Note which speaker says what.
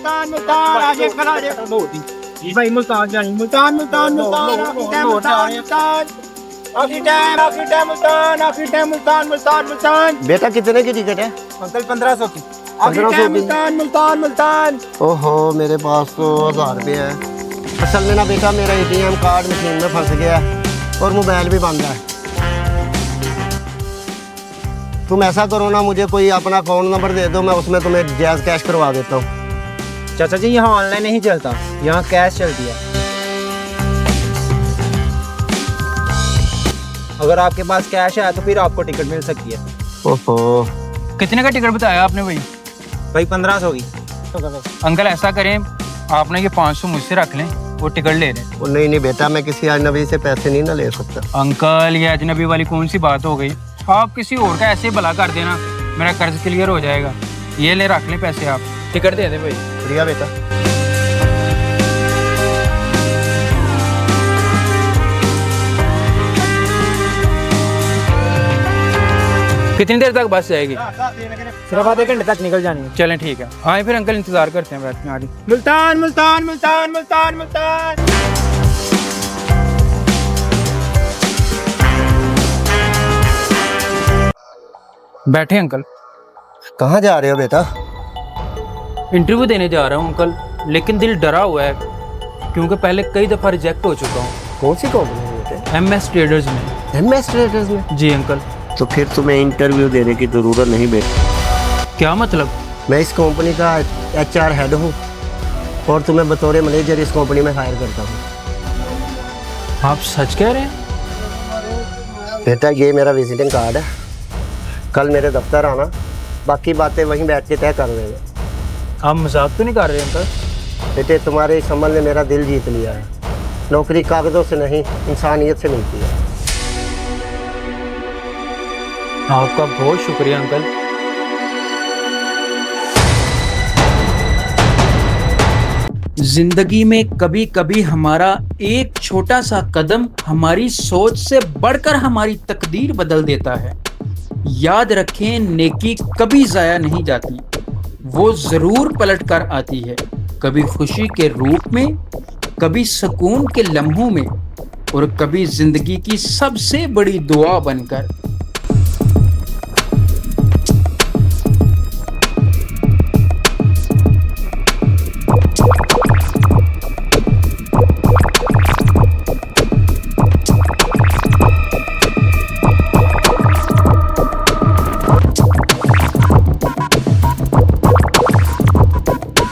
Speaker 1: मुल्तान आगे खड़ा है भाई मुल्तान जानी मुल्तान मुल्तान मुल्तान आखिरी टाइम मुल्तान मुल्तान।
Speaker 2: बेटा कितने की टिकट है?
Speaker 1: अंकल 1500 की।
Speaker 2: 1500 की।
Speaker 1: मुल्तान।
Speaker 2: ओहो मेरे पास तो 1000 रुपये है। असल में ना बेटा मेरा एटीएम कार्ड मशीन में फंस गया है और मोबाइल भी बंद है। तुम ऐसा करो ना, मुझे कोई अपना अकाउंट नंबर दे दो, मैं उसमें तुम्हें जायज़ कैश करवा देता हूँ।
Speaker 1: चाचा जी यहाँ ऑनलाइन नहीं चलता, यहाँ कैश चलती है। अगर आपके पास कैश है तो फिर आपको टिकट मिल सकती है।
Speaker 2: ओहो
Speaker 3: कितने का टिकट बताया आपने भाई?
Speaker 1: भाई 1500 की।
Speaker 3: अंकल ऐसा करें, आपने ये 500 मुझसे रख लें, वो टिकट ले लें।
Speaker 2: वो नहीं बेटा, मैं किसी अजनबी से पैसे नहीं ना ले सकता।
Speaker 3: अंकल ये अजनबी वाली कौन सी बात हो गई? आप किसी और का ऐसे भला कर देना, मेरा कर्ज क्लियर हो जाएगा। ये ले रख लें पैसे, आप टिकट दे दें भाई।
Speaker 2: बढ़िया बेटा।
Speaker 3: कितनी देर तक बस जाएगी?
Speaker 1: सिर्फ आधे घंटे तक निकल जानी है।
Speaker 3: चलें ठीक है, आए फिर अंकल, इंतजार करते हैं बैठ में। आगे
Speaker 1: मुल्तान।
Speaker 3: बैठे अंकल।
Speaker 2: कहाँ जा रहे हो बेटा?
Speaker 3: इंटरव्यू देने जा रहा हूँ अंकल, लेकिन दिल डरा हुआ है क्योंकि पहले कई दफ़ा रिजेक्ट हो चुका हूँ।
Speaker 2: कौन सी कंपनी में बेटे?
Speaker 3: MS ट्रेडर्स में।
Speaker 2: MS ट्रेडर्स में?
Speaker 3: जी अंकल।
Speaker 2: तो फिर तुम्हें इंटरव्यू देने की ज़रूरत नहीं बेटा।
Speaker 3: क्या मतलब?
Speaker 2: मैं इस कंपनी का HR हेड हूँ और तुम्हें बतौर मैनेजर इस कंपनी में हायर करता हूँ।
Speaker 3: आप सच कह रहे हैं?
Speaker 2: बेटा ये मेरा विजिटिंग कार्ड है, कल मेरे दफ्तर आना, बाकी बातें वहीं बैठ के तय कर लेंगे।
Speaker 3: आप मजाक तो नहीं कर रहे अंकल?
Speaker 2: बेटे तुम्हारे इस अमल ने मेरा दिल जीत लिया है। नौकरी कागजों से नहीं, इंसानियत से मिलती है।
Speaker 3: आपका बहुत शुक्रिया अंकल। जिंदगी में कभी कभी हमारा एक छोटा सा कदम हमारी सोच से बढ़कर हमारी तकदीर बदल देता है। याद रखें, नेकी कभी जाया नहीं जाती, वो जरूर पलट कर आती है, कभी खुशी के रूप में, कभी सुकून के लम्हों में और कभी जिंदगी की सबसे बड़ी दुआ बनकर।